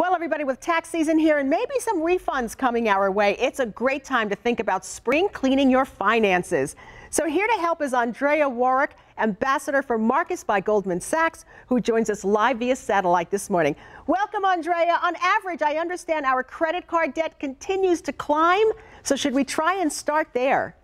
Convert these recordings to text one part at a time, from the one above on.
Well, everybody, with tax season here and maybe some refunds coming our way, it's a great time to think about spring cleaning your finances. So here to help is Andrea Woroch, Ambassador for Marcus by Goldman Sachs, who joins us live via satellite this morning. Welcome, Andrea. On average, I understand our credit card debt continues to climb. So should we try and start there?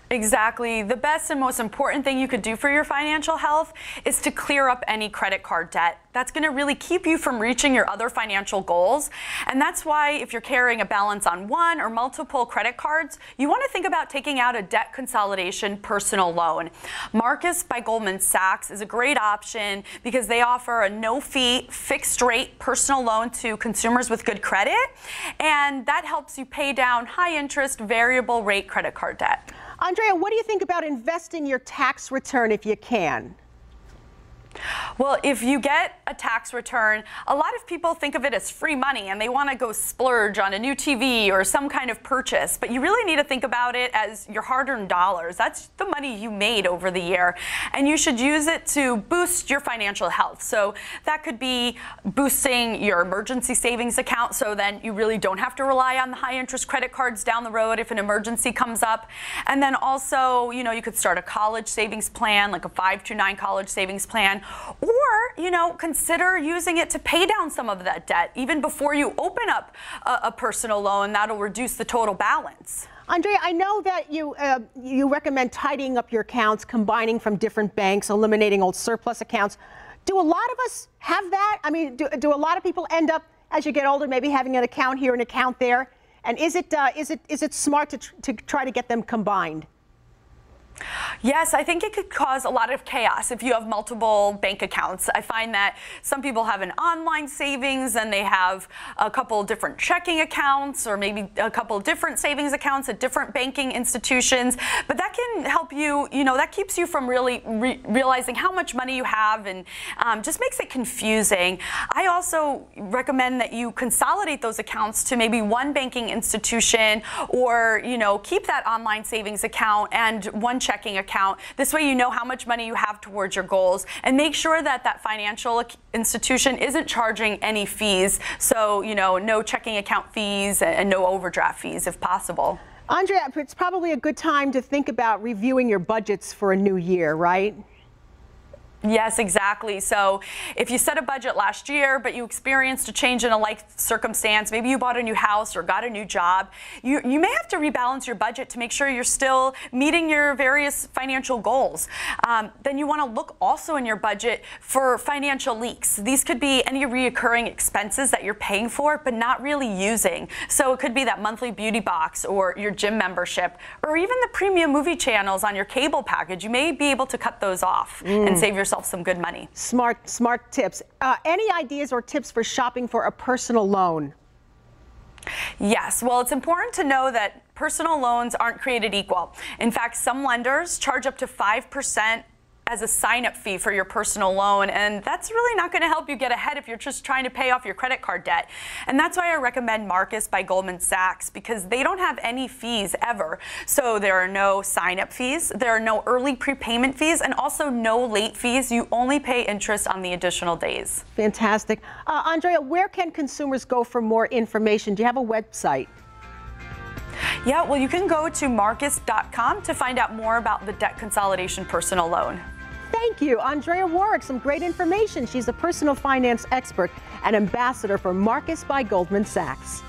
Exactly. The best and most important thing you could do for your financial health is to clear up any credit card debt. That's going to really keep you from reaching your other financial goals. And that's why if you're carrying a balance on one or multiple credit cards, you want to think about taking out a debt consolidation personal loan. Marcus by Goldman Sachs is a great option because they offer a no-fee, fixed-rate personal loan to consumers with good credit. And that helps you pay down high-interest, variable-rate credit card debt. Andrea, what do you think about investing your tax return if you can? Well, if you get a tax return, a lot of people think of it as free money and they want to go splurge on a new TV or some kind of purchase. But you really need to think about it as your hard-earned dollars. That's the money you made over the year. And you should use it to boost your financial health. So that could be boosting your emergency savings account so then you really don't have to rely on the high-interest credit cards down the road if an emergency comes up. And then also, you could start a college savings plan, like a 5-9 college savings plan. Or, consider using it to pay down some of that debt even before you open up a personal loan. That'll reduce the total balance. Andrea, I know that you recommend tidying up your accounts, combining from different banks, eliminating old surplus accounts. Do a lot of us have that? I mean, do a lot of people end up, as you get older, maybe having an account here, an account there? And is it smart to try to get them combined? Yes, I think it could cause a lot of chaos if you have multiple bank accounts. I find that some people have an online savings and they have a couple different checking accounts or maybe a couple different savings accounts at different banking institutions. But that can help you, that keeps you from really realizing how much money you have and just makes it confusing. I also recommend that you consolidate those accounts to maybe one banking institution or, keep that online savings account and one checking account. This way you know how much money you have towards your goals, and make sure that that financial institution isn't charging any fees. So, no checking account fees and no overdraft fees if possible. Andrea, it's probably a good time to think about reviewing your budgets for a new year, right? Yes, exactly. So if you set a budget last year, but you experienced a change in a life circumstance, maybe you bought a new house or got a new job, you may have to rebalance your budget to make sure you're still meeting your various financial goals. Then you want to look also in your budget for financial leaks. These could be any reoccurring expenses that you're paying for but not really using. So it could be that monthly beauty box or your gym membership or even the premium movie channels on your cable package. You may be able to cut those off and save yourself some good money. Smart tips. Any ideas or tips for shopping for a personal loan? Yes, well, it's important to know that personal loans aren't created equal. In fact, some lenders charge up to 5% as a sign-up fee for your personal loan, and that's really not going to help you get ahead if you're just trying to pay off your credit card debt. And that's why I recommend Marcus by Goldman Sachs, because they don't have any fees ever. So there are no sign-up fees, there are no early prepayment fees, and also no late fees. You only pay interest on the additional days. Fantastic. Andrea, where can consumers go for more information? Do you have a website? Yeah, well, you can go to marcus.com to find out more about the debt consolidation personal loan. Thank you, Andrea Woroch. Some great information. She's a personal finance expert and ambassador for Marcus by Goldman Sachs.